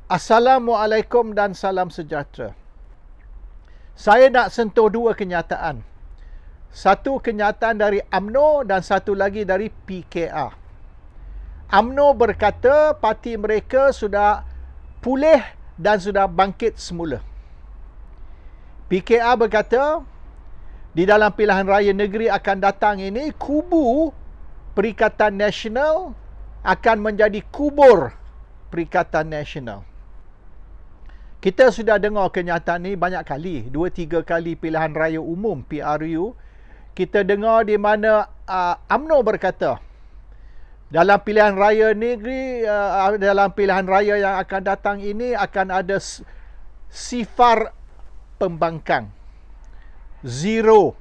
Assalamualaikum dan salam sejahtera. Saya nak sentuh dua kenyataan. Satu kenyataan dari UMNO dan satu lagi dari PKR. UMNO berkata parti mereka sudah pulih dan sudah bangkit semula. PKR berkata di dalam pilihan raya negeri akan datang ini, kubu Perikatan Nasional akan menjadi kubur Perikatan Nasional. Kita sudah dengar kenyataan ini banyak kali, 2-3 kali pilihan raya umum PRU. Kita dengar di mana UMNO berkata dalam pilihan raya negeri, dalam pilihan raya yang akan datang ini akan ada sifar pembangkang, zero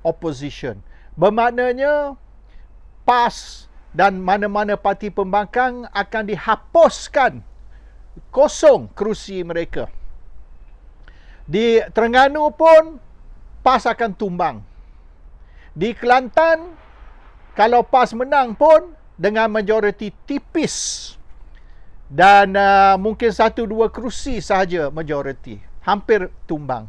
opposition. Bermaknanya PAS dan mana-mana parti pembangkang akan dihapuskan, kosong kerusi mereka. Di Terengganu pun PAS akan tumbang. Di Kelantan, kalau PAS menang pun dengan majoriti tipis dan mungkin 1-2 kerusi sahaja majoriti, hampir tumbang.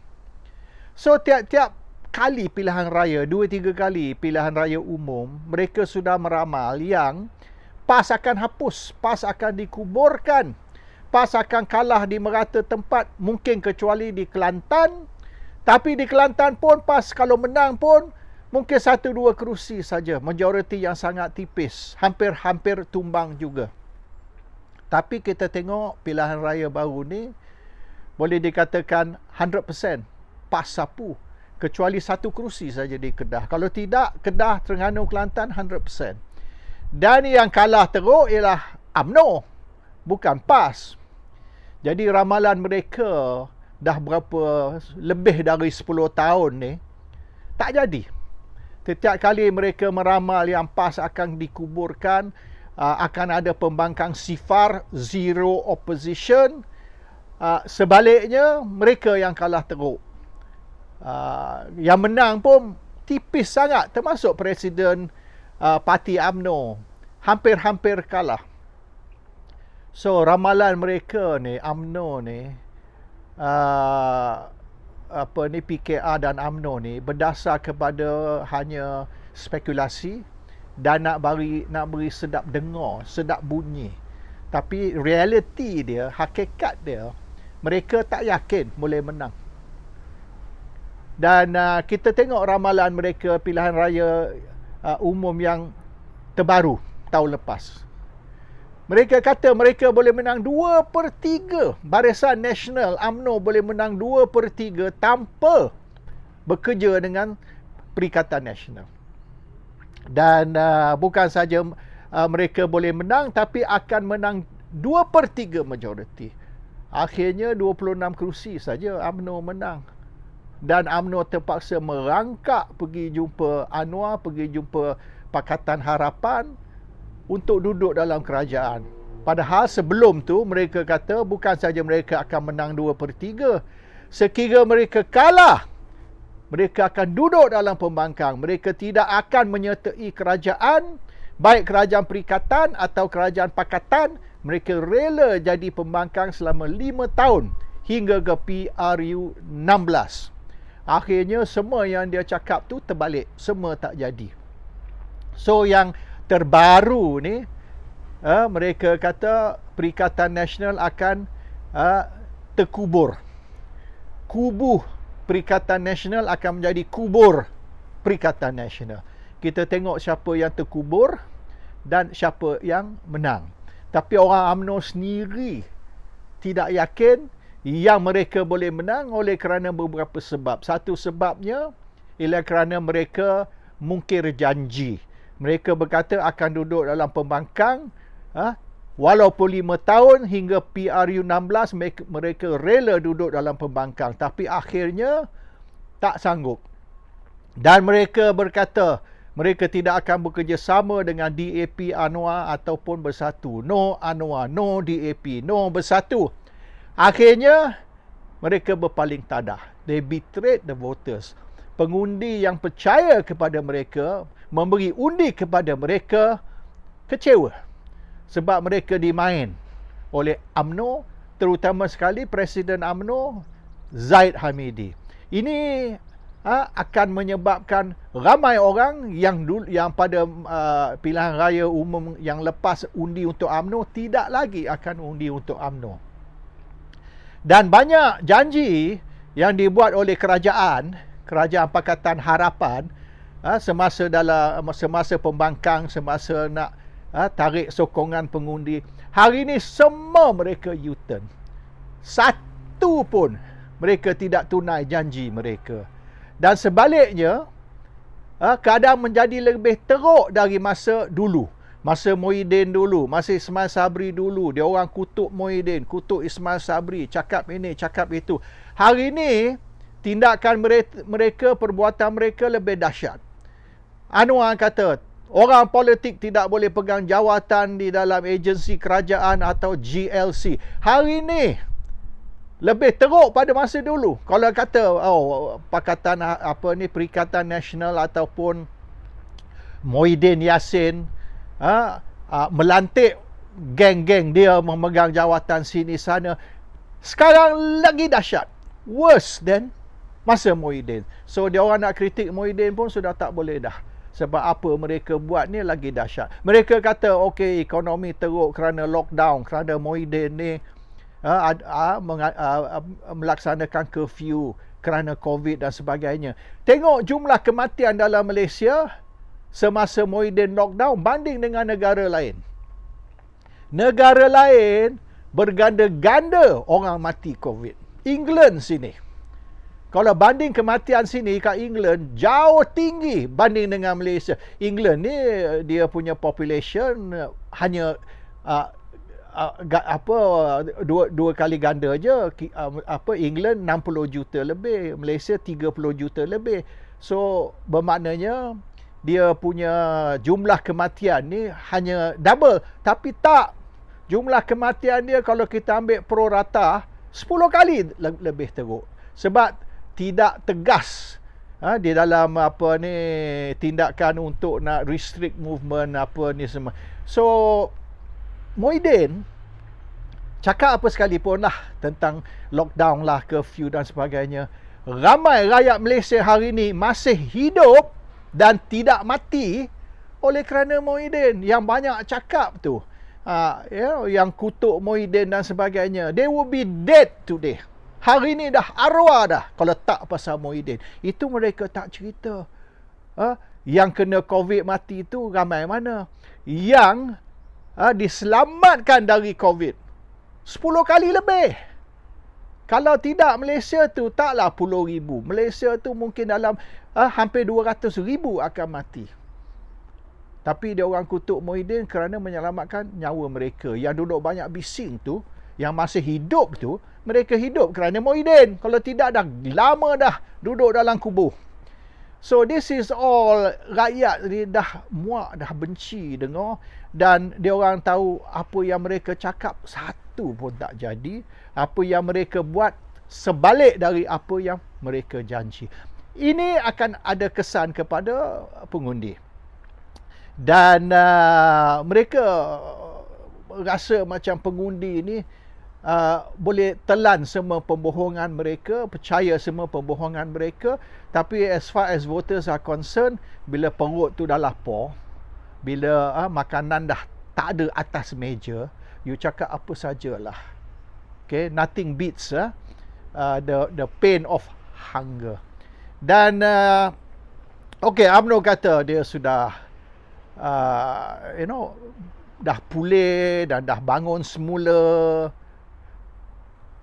So tiap-tiap kali pilihan raya, 2-3 kali pilihan raya umum, mereka sudah meramal yang PAS akan hapus, PAS akan dikuburkan, PAS akan kalah di merata tempat, mungkin kecuali di Kelantan. Tapi di Kelantan pun PAS kalau menang pun mungkin 1-2 kerusi saja, majoriti yang sangat tipis, hampir-hampir tumbang juga. Tapi kita tengok pilihan raya baru ni boleh dikatakan 100% PAS sapu, kecuali 1 kerusi saja di Kedah. Kalau tidak, Kedah, Terengganu, Kelantan 100%. Dan yang kalah teruk ialah UMNO, bukan PAS. Jadi ramalan mereka dah lebih dari 10 tahun ni tak jadi. Setiap kali mereka meramal yang PAS akan dikuburkan, akan ada pembangkang sifar, zero opposition, sebaliknya mereka yang kalah teruk. Yang menang pun tipis sangat, termasuk Presiden parti UMNO, hampir-hampir kalah. So ramalan mereka ni, UMNO ni, PKR dan UMNO ni berdasar kepada hanya spekulasi dan nak beri sedap dengar, sedap bunyi. Tapi realiti dia, hakikat dia, mereka tak yakin boleh menang. Dan kita tengok ramalan mereka pilihan raya umum yang terbaru tahun lepas. Mereka kata mereka boleh menang 2/3. Barisan Nasional UMNO boleh menang 2/3 tanpa bekerja dengan Perikatan Nasional. Dan bukan saja mereka boleh menang, tapi akan menang 2/3 majoriti. Akhirnya 26 kerusi saja UMNO menang. Dan UMNO terpaksa merangkak pergi jumpa Anwar, pergi jumpa Pakatan Harapan untuk duduk dalam kerajaan. Padahal sebelum tu mereka kata bukan saja mereka akan menang 2/3, sekiranya mereka kalah, mereka akan duduk dalam pembangkang. Mereka tidak akan menyertai kerajaan, baik kerajaan perikatan atau kerajaan pakatan. Mereka rela jadi pembangkang selama 5 tahun hingga ke PRU 16. Akhirnya semua yang dia cakap tu terbalik, semua tak jadi. So yang terbaru ni, mereka kata Perikatan Nasional akan terkubur. Kubu Perikatan Nasional akan menjadi kubur Perikatan Nasional. Kita tengok siapa yang terkubur dan siapa yang menang. Tapi orang UMNO sendiri tidak yakin yang mereka boleh menang oleh kerana beberapa sebab. Satu sebabnya ialah kerana mereka mungkir janji. Mereka berkata akan duduk dalam pembangkang walaupun 5 tahun hingga PRU 16 mereka rela duduk dalam pembangkang, tapi akhirnya tak sanggup. Dan mereka berkata mereka tidak akan bekerjasama dengan DAP Anwar ataupun Bersatu. No Anwar, no DAP, no Bersatu. Akhirnya mereka berpaling tadah. They betrayed the voters. Pengundi yang percaya kepada mereka, memberi undi kepada mereka, kecewa sebab mereka dimain oleh UMNO terutama sekali Presiden UMNO Zaid Hamidi. Ini akan menyebabkan ramai orang yang pada pilihan raya umum yang lepas undi untuk UMNO tidak lagi akan undi untuk UMNO. Dan banyak janji yang dibuat oleh kerajaan Pakatan Harapan semasa pembangkang, semasa nak tarik sokongan pengundi, hari ini semua mereka U-turn. Satu pun mereka tidak tunai janji mereka. Dan sebaliknya, keadaan menjadi lebih teruk dari masa dulu. Masa Muhyiddin dulu, masa Ismail Sabri dulu, dia orang kutuk Muhyiddin, kutuk Ismail Sabri, cakap ini, cakap itu. Hari ini, tindakan mereka, perbuatan mereka lebih dahsyat. Anwar kata, orang politik tidak boleh pegang jawatan di dalam agensi kerajaan atau GLC. Hari ini, lebih teruk pada masa dulu. Kalau kata, Pakatan Perikatan Nasional ataupun Muhyiddin Yassin, melantik geng-geng dia memegang jawatan sini sana. Sekarang lagi dahsyat, worse than masa Muhyiddin. So dia orang nak kritik Muhyiddin pun sudah tak boleh dah, sebab apa mereka buat ni lagi dahsyat. Mereka kata okey, ekonomi teruk kerana lockdown, kerana Muhyiddin ni melaksanakan curfew kerana COVID dan sebagainya. Tengok jumlah kematian dalam Malaysia semasa Muhyiddin lockdown banding dengan negara lain. Negara lain berganda-ganda orang mati COVID. England sini, kalau banding kematian sini kat England, jauh tinggi banding dengan Malaysia. England ni dia punya population hanya dua kali ganda je. England 60 juta lebih, Malaysia 30 juta lebih. So bermaknanya dia punya jumlah kematian ni hanya double. Tapi tak, jumlah kematian dia kalau kita ambil pro rata 10 kali lebih teruk. Sebab tidak tegas di dalam tindakan untuk nak restrict movement ni semua. So Muhyiddin cakap apa sekalipun lah tentang lockdown lah, curfew dan sebagainya, ramai rakyat Malaysia hari ini masih hidup dan tidak mati oleh kerana Muhyiddin. Yang banyak cakap tu, yang kutuk Muhyiddin dan sebagainya, they will be dead today. Hari ni dah arwah dah kalau tak pasal Muhyiddin. Itu mereka tak cerita. Yang kena COVID mati tu ramai mana? Yang diselamatkan dari COVID 10 kali lebih. Kalau tidak, Malaysia tu taklah puluh ribu. Malaysia tu mungkin dalam hampir 200 ribu akan mati. Tapi dia orang kutuk Muhyiddin kerana menyelamatkan nyawa mereka. Yang duduk banyak bising tu, yang masih hidup tu, mereka hidup kerana Muhyiddin. Kalau tidak, dah lama dah duduk dalam kubur. So this is all, rakyat ni dah muak, dah benci dengar. Dan dia orang tahu apa yang mereka cakap satu pun tak jadi. Apa yang mereka buat sebalik dari apa yang mereka janji. Ini akan ada kesan kepada pengundi. Dan mereka rasa macam pengundi ini boleh telan semua pembohongan mereka, percaya semua pembohongan mereka. Tapi as far as voters are concerned, bila perut tu dah lapar, bila makanan dah tak ada atas meja, you cakap apa sajalah. Okay, nothing beats the pain of hunger. Dan UMNO kata dia sudah dah pulih dan dah bangun semula.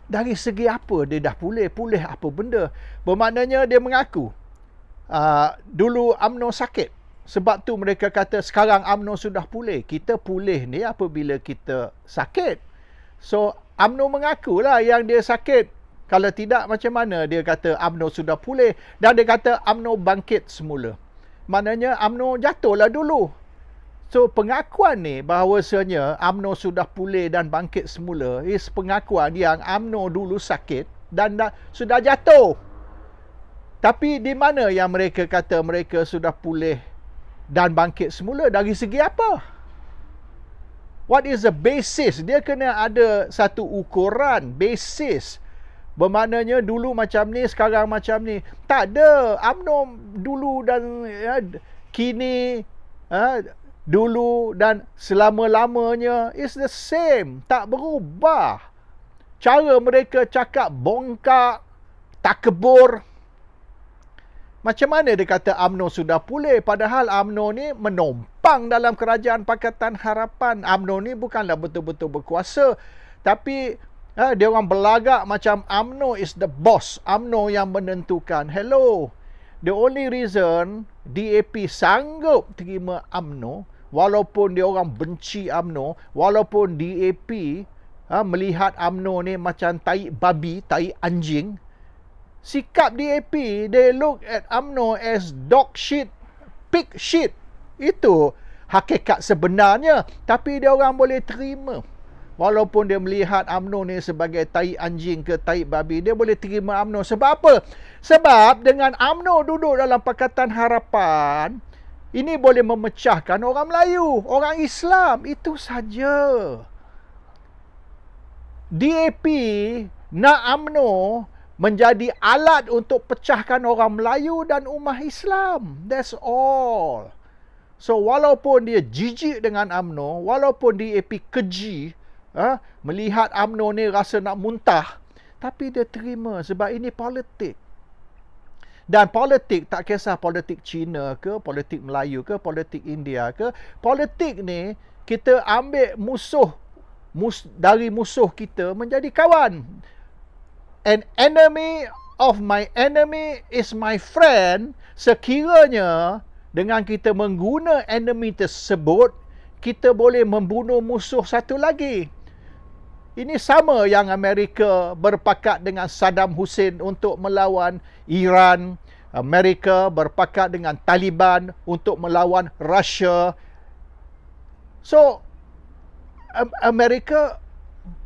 Dari segi apa dia dah pulih? Pulih apa benda? Bermaknanya dia mengaku dulu UMNO sakit. Sebab tu mereka kata sekarang UMNO sudah pulih. Kita pulih ni apabila kita sakit. So UMNO mengakulah yang dia sakit. Kalau tidak, macam mana dia kata UMNO sudah pulih? Dan dia kata UMNO bangkit semula. Maknanya UMNO jatuhlah dulu. So pengakuan ni bahawasanya UMNO sudah pulih dan bangkit semula is pengakuan yang UMNO dulu sakit dan sudah jatuh. Tapi di mana yang mereka kata mereka sudah pulih dan bangkit semula? Dari segi apa? What is the basis? Dia kena ada satu ukuran, basis. Bermaknanya dulu macam ni, sekarang macam ni. Tak ada. UMNO dulu dan kini, dulu dan selama-lamanya is the same. Tak berubah. Cara mereka cakap bongkak, takbur. Macam mana dia kata UMNO sudah pulih? Padahal UMNO ni menumpang dalam kerajaan Pakatan Harapan. UMNO ni bukanlah betul-betul berkuasa. Tapi dia orang berlagak macam UMNO is the boss. UMNO yang menentukan. Hello. The only reason DAP sanggup terima UMNO, walaupun dia orang benci UMNO, walaupun DAP melihat UMNO ni macam tai babi, tai anjing, sikap DAP, they look at UMNO as dog shit, pig shit. Itu hakikat sebenarnya. Tapi dia orang boleh terima. Walaupun dia melihat UMNO ni sebagai tai anjing ke tai babi, dia boleh terima UMNO. Sebab apa? Sebab dengan UMNO duduk dalam Pakatan Harapan, ini boleh memecahkan orang Melayu, orang Islam. Itu saja. DAP nak UMNO menjadi alat untuk pecahkan orang Melayu dan umat Islam. That's all. So, walaupun dia jijik dengan UMNO, walaupun DAP keji, melihat UMNO ni rasa nak muntah, tapi dia terima sebab ini politik. Dan politik tak kisah politik Cina ke, politik Melayu ke, politik India ke. Politik ni, kita ambil dari musuh kita menjadi kawan. An enemy of my enemy is my friend. Sekiranya dengan kita mengguna enemy tersebut, kita boleh membunuh musuh satu lagi. Ini sama yang Amerika berpakat dengan Saddam Hussein untuk melawan Iran. Amerika berpakat dengan Taliban untuk melawan Russia. So, Amerika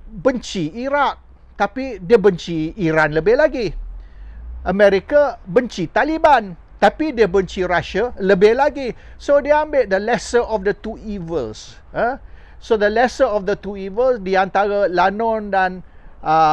benci Iraq. Tapi dia benci Iran lebih lagi. Amerika benci Taliban. Tapi dia benci Russia lebih lagi. So, dia ambil the lesser of the two evils. So, the lesser of the two evils, di antara Lanon dan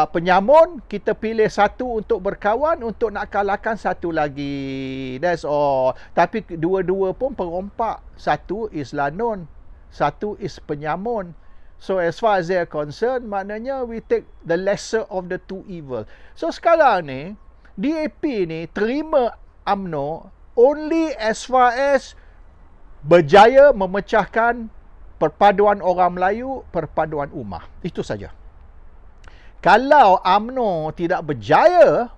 Penyamun, kita pilih satu untuk berkawan, untuk nak kalahkan satu lagi. That's all. Tapi dua-dua pun perompak. Satu is Lanon. Satu is Penyamun. So as far as they are concerned, maknanya we take the lesser of the two evil. So sekarang ni, DAP ni terima UMNO only as far as berjaya memecahkan perpaduan orang Melayu, perpaduan ummah. Itu saja. Kalau UMNO tidak berjaya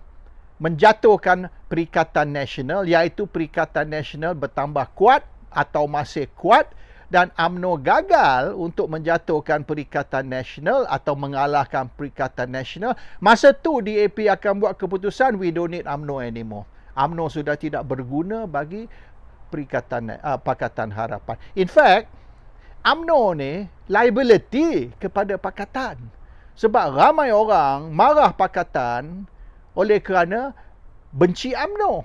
menjatuhkan Perikatan Nasional, iaitu Perikatan Nasional bertambah kuat atau masih kuat, dan UMNO gagal untuk menjatuhkan Perikatan Nasional atau mengalahkan Perikatan Nasional, masa tu DAP akan buat keputusan, we don't need UMNO anymore. UMNO sudah tidak berguna bagi Pakatan Harapan. In fact, UMNO ni liability kepada Pakatan. Sebab ramai orang marah Pakatan oleh kerana benci UMNO.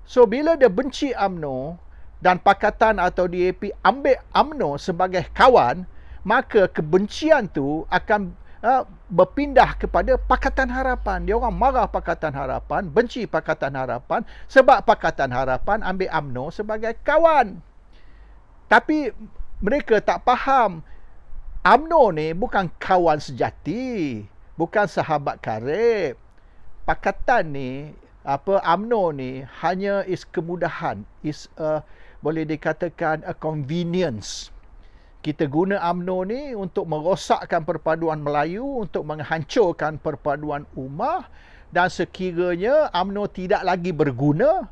So, bila dia benci UMNO, dan Pakatan atau DAP ambil UMNO sebagai kawan, maka kebencian tu akan berpindah kepada Pakatan Harapan. Dia orang marah Pakatan Harapan, benci Pakatan Harapan, sebab Pakatan Harapan ambil UMNO sebagai kawan. Tapi mereka tak faham, UMNO ni bukan kawan sejati, bukan sahabat karib. Pakatan ni, UMNO ni hanya is kemudahan, is boleh dikatakan a convenience. Kita guna UMNO ni untuk merosakkan perpaduan Melayu, untuk menghancurkan perpaduan ummah, dan sekiranya UMNO tidak lagi berguna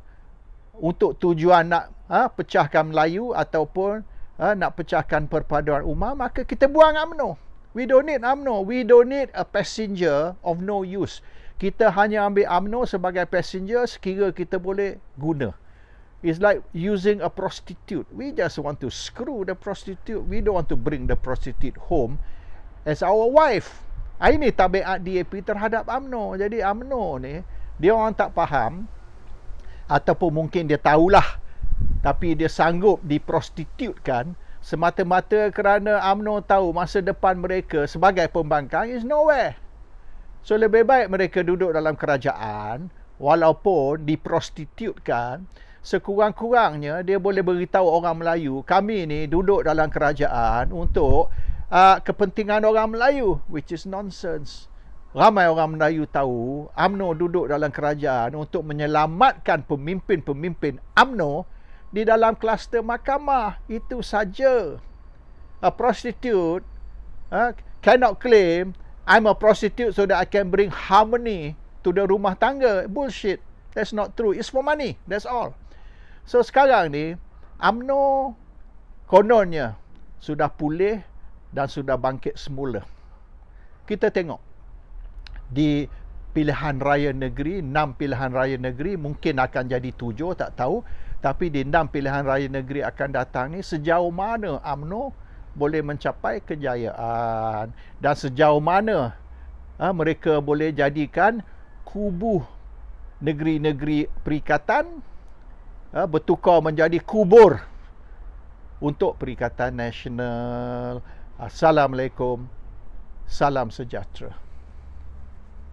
untuk tujuan nak pecahkan Melayu ataupun nak pecahkan perpaduan ummah, maka kita buang UMNO. We don't need UMNO. We don't need a passenger of no use. Kita hanya ambil UMNO sebagai passenger sekira kita boleh guna. It's like using a prostitute. We just want to screw the prostitute. We don't want to bring the prostitute home as our wife. Ini tabiat DAP terhadap UMNO. Jadi UMNO ni, dia orang tak faham, ataupun mungkin dia tahulah, tapi dia sanggup diprostitutkan semata-mata kerana UMNO tahu masa depan mereka sebagai pembangkang is nowhere. So lebih baik mereka duduk dalam kerajaan walaupun diprostitutkan, sekurang-kurangnya dia boleh beritahu orang Melayu, kami ni duduk dalam kerajaan untuk kepentingan orang Melayu, which is nonsense. Ramai orang Melayu tahu UMNO duduk dalam kerajaan untuk menyelamatkan pemimpin-pemimpin UMNO di dalam kluster mahkamah. Itu saja. A prostitute cannot claim I'm a prostitute so that I can bring harmony to the rumah tangga. Bullshit. That's not true. It's for money. That's all. So sekarang ni UMNO kononnya sudah pulih dan sudah bangkit semula. Kita tengok di pilihan raya negeri, 6 pilihan raya negeri, mungkin akan jadi 7, tak tahu. Tapi di 6 pilihan raya negeri akan datang ni, sejauh mana UMNO boleh mencapai kejayaan dan sejauh mana mereka boleh jadikan kubu negeri-negeri perikatan bertukar menjadi kubur untuk Perikatan Nasional. Assalamualaikum. Salam sejahtera.